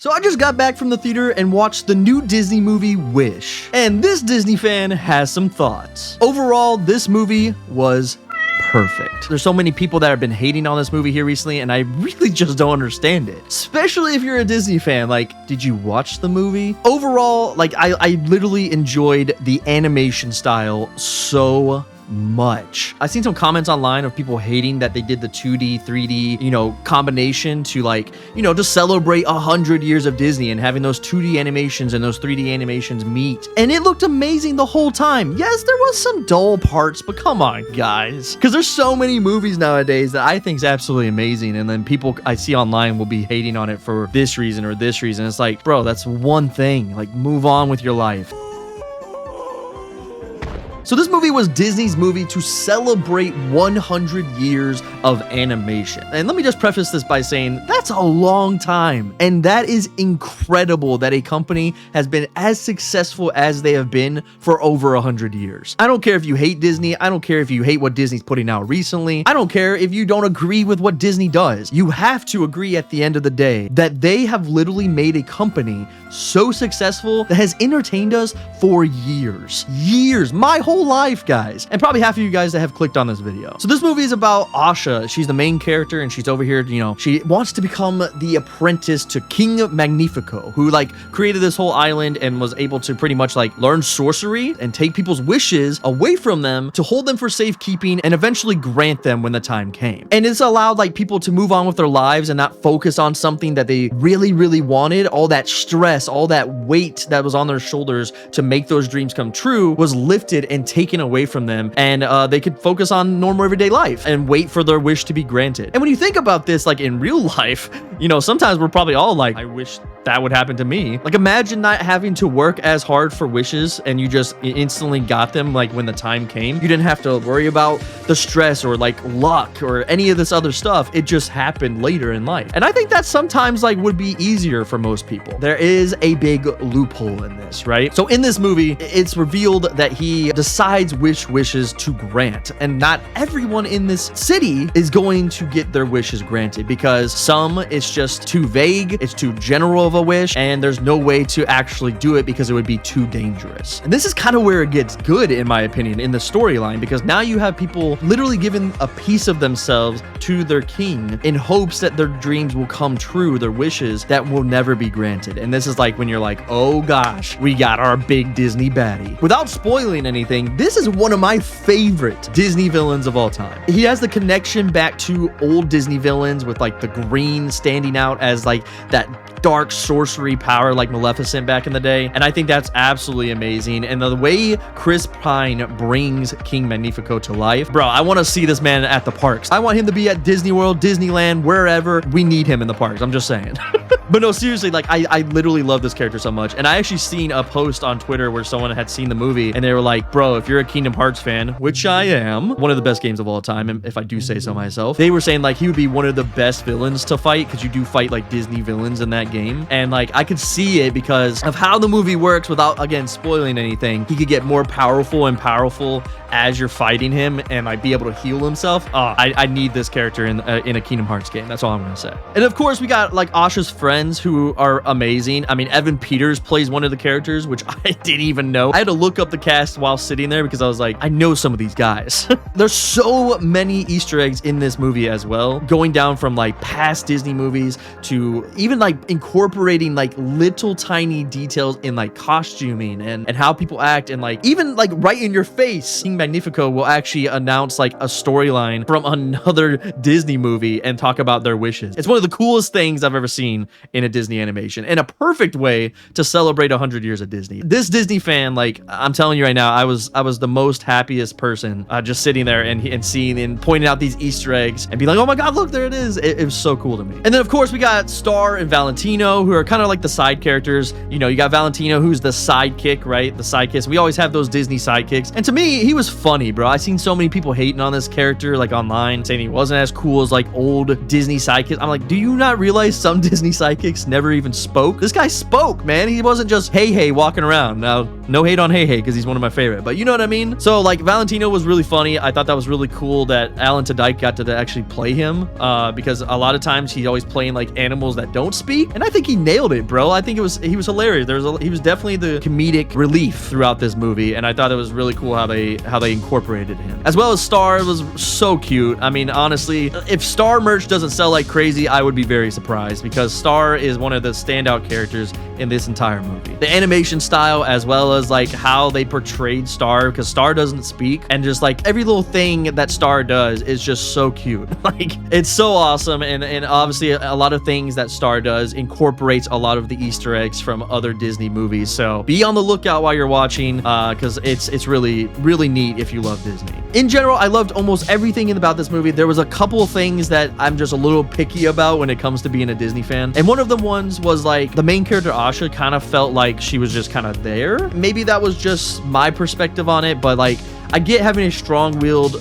So I just got back from the theater and watched the new Disney movie Wish. And this Disney fan has some thoughts. Overall, this movie was perfect. There's so many people that have been hating on this movie here recently, and I really just don't understand it. Especially if you're a Disney fan. Like, did you watch the movie? Overall, like, I literally enjoyed the animation style so much. I've seen some comments online of people hating that they did the 2D, 3D, combination to to celebrate 100 years of Disney and having those 2D animations and those 3D animations meet. And it looked amazing the whole time. Yes, there was some dull parts, but come on, guys. Because there's so many movies nowadays that I think is absolutely amazing. And then people I see online will be hating on it for this reason or this reason. It's like, bro, that's one thing. Like, move on with your life. So this movie was Disney's movie to celebrate 100 years of animation. And let me just preface this by saying that's a long time. And that is incredible that a company has been as successful as they have been for over 100 years. I don't care if you hate Disney. I don't care if you hate what Disney's putting out recently. I don't care if you don't agree with what Disney does. You have to agree at the end of the day that they have literally made a company so successful that has entertained us for years. My whole life, guys. And probably half of you guys that have clicked on this video. So this movie is about Asha. She's the main character and she's over here, she wants to become the apprentice to King Magnifico, who created this whole island and was able to pretty much learn sorcery and take people's wishes away from them to hold them for safekeeping and eventually grant them when the time came. And it's allowed people to move on with their lives and not focus on something that they really, really wanted. All that stress, all that weight that was on their shoulders to make those dreams come true was lifted and taken away from them, and they could focus on normal everyday life and wait for their wish to be granted. And when you think about this in real life, sometimes we're probably all like, I wish that would happen to me. Imagine not having to work as hard for wishes and you just instantly got them when the time came. You didn't have to worry about the stress or luck or any of this other stuff. It just happened later in life. And I think that sometimes would be easier for most people. There is a big loophole in this, right? So in this movie, it's revealed that he decides which wishes to grant, and not everyone in this city is going to get their wishes granted because some it's just too vague, it's too general of a wish, and there's no way to actually do it because it would be too dangerous. And this is kind of where it gets good, in my opinion, in the storyline, because now you have people literally giving a piece of themselves to their king in hopes that their dreams will come true, their wishes that will never be granted. And this is when you're oh gosh, we got our big Disney baddie. Without spoiling anything, this is one of my favorite Disney villains of all time. He has the connection back to old Disney villains with the green standing out as that dark sorcery power like Maleficent back in the day. And I think that's absolutely amazing. And the way Chris Pine brings King Magnifico to life, bro, I want to see this man at the parks. I want him to be at Disney World, Disneyland, wherever. We need him in the parks. I'm just saying. But no, seriously, I literally love this character so much. And I actually seen a post on Twitter where someone had seen the movie and they were like, bro, if you're a Kingdom Hearts fan, which I am, one of the best games of all time, if I do say so myself, they were saying he would be one of the best villains to fight because you do fight Disney villains in that game. And I could see it because of how the movie works without, again, spoiling anything. He could get more powerful and powerful as you're fighting him and be able to heal himself. I need this character in a Kingdom Hearts game. That's all I'm gonna say. And of course, we got Asha's friends who are amazing. I mean, Evan Peters plays one of the characters, which I didn't even know. I had to look up the cast while sitting there because I was I know some of these guys. There's so many Easter eggs in this movie as well, going down from past Disney movies to even incorporating little tiny details in costuming and how people act, and even right in your face, King Magnifico will actually announce a storyline from another Disney movie and talk about their wishes. It's one of the coolest things I've ever seen in a Disney animation, and a perfect way to celebrate 100 years of Disney. This Disney fan, I'm telling you right now, I was the most happiest person just sitting there and seeing and pointing out these Easter eggs and be oh my god, look, there it is. It was so cool to me. And then of course we got Star and Valentino, who are kind of the side characters. You got Valentino, who's the sidekick, right? The sidekicks. We always have those Disney sidekicks, and to me, he was funny, bro. I seen so many people hating on this character online, saying he wasn't as cool as old Disney sidekicks. I'm do you not realize some Disney sidekicks never even spoke? This guy spoke, man. He wasn't just hey walking around. Now, no hate on Hey because he's one of my favorite, but you know what I mean? So Valentino was really funny. I thought that was really cool that Alan Tudyk got to actually play him because a lot of times he's always playing animals that don't speak, and And I think he nailed it, bro. I think he was hilarious. He was definitely the comedic relief throughout this movie, and I thought it was really cool how they incorporated him. As well as Star was so cute. I mean, honestly, if Star merch doesn't sell like crazy, I would be very surprised, because Star is one of the standout characters in this entire movie. The animation style, as well as like how they portrayed Star, because Star doesn't speak, and just like every little thing that Star does is just so cute. Like, it's so awesome. And obviously a lot of things that Star does incorporates a lot of the Easter eggs from other Disney movies. So be on the lookout while you're watching, because it's really, really neat if you love Disney. In general, I loved almost everything about this movie. There was a couple of things that I'm just a little picky about when it comes to being a Disney fan. And one of the ones was like the main character, Asha, kind of felt like she was just kind of there. Maybe that was just my perspective on it, but like, I get having a strong-willed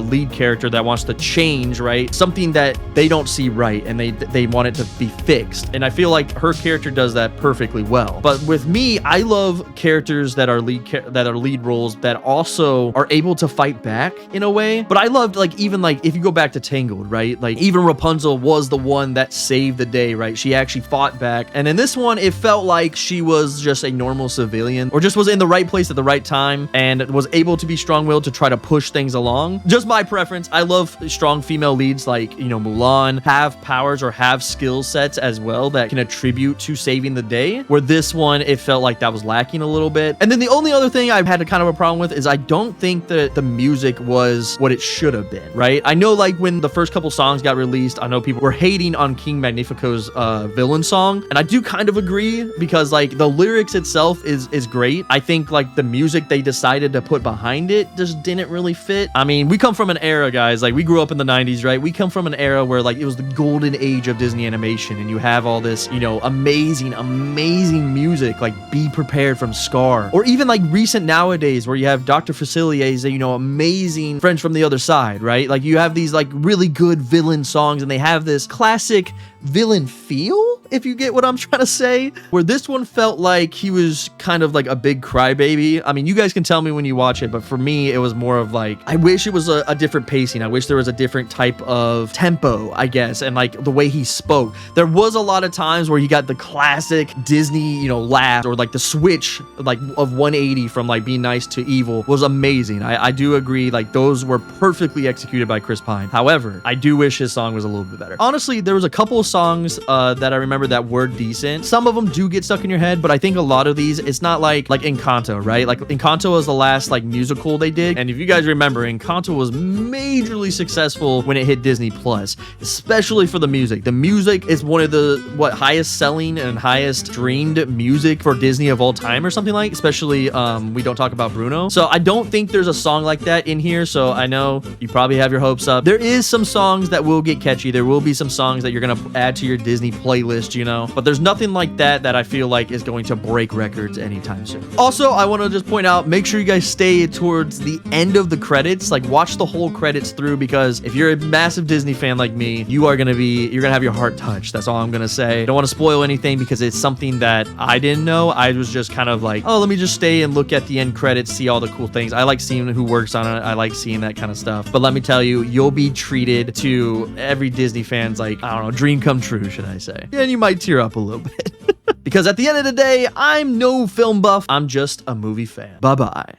lead character that wants to change, right? Something that they don't see right, and they want it to be fixed. And I feel like her character does that perfectly well. But with me, I love characters that are lead roles that also are able to fight back in a way. But I loved, like, even like if you go back to Tangled, right? Like, even Rapunzel was the one that saved the day, right? She actually fought back. And in this one, it felt like she was just a normal civilian, or just was in the right place at the right time and was able to be strong will to try to push things along. Just my preference. I love strong female leads like, you know, Mulan, have powers or have skill sets as well that can attribute to saving the day, where this one, it felt like that was lacking a little bit. And then the only other thing I've had a kind of a problem with is I don't think that the music was what it should have been, right? I know, like, when the first couple songs got released, I know people were hating on King Magnifico's villain song, and I do kind of agree, because like the lyrics itself is great. I think like the music they decided to put behind it just didn't really fit. I mean, we come from an era, guys, like we grew up in the 90s, right? We come from an era where like it was the golden age of Disney animation, and you have all this, you know, amazing music like Be Prepared from Scar, or even like recent nowadays where you have Dr. Facilier's, you know, amazing Friends from the Other Side, right? Like you have these like really good villain songs, and they have this classic villain feel, if you get what I'm trying to say, where this one felt like he was kind of like a big crybaby. I mean, you guys can tell me when you watch it, but for me, it was more of like, I wish it was a different pacing. I wish there was a different type of tempo, I guess, and like the way he spoke. There was a lot of times where you got the classic Disney, you know, laugh, or like the switch like of 180 from like being nice to evil was amazing. I do agree, like those were perfectly executed by Chris Pine. However, I do wish his song was a little bit better. Honestly, there was a couple of songs that I remember that were decent. Some of them do get stuck in your head, but I think a lot of these, it's not like Encanto, right? Like Encanto was the last like musical they did, and if you guys remember, Encanto was majorly successful when it hit Disney Plus, especially for the music. The music is one of the highest selling and highest streamed music for Disney of all time, or something like. Especially We Don't Talk About Bruno. So I don't think there's a song like that in here. So I know you probably have your hopes up. There is some songs that will get catchy. There will be some songs that you're gonna add to your Disney playlist, you know, but there's nothing like that I feel like is going to break records anytime soon. Also, I want to just point out, make sure you guys stay towards the end of the credits, like watch the whole credits through, because if you're a massive Disney fan like me, you're gonna have your heart touched. That's all I'm gonna say. Don't want to spoil anything, because it's something that I didn't know. I was just kind of like, oh, let me just stay and look at the end credits, see all the cool things. I like seeing who works on it. I like seeing that kind of stuff. But let me tell you, you'll be treated to every Disney fan's, like, I don't know, dream come true, should I say. And you might tear up a little bit. Because at the end of the day, I'm no film buff. I'm just a movie fan. Bye-bye.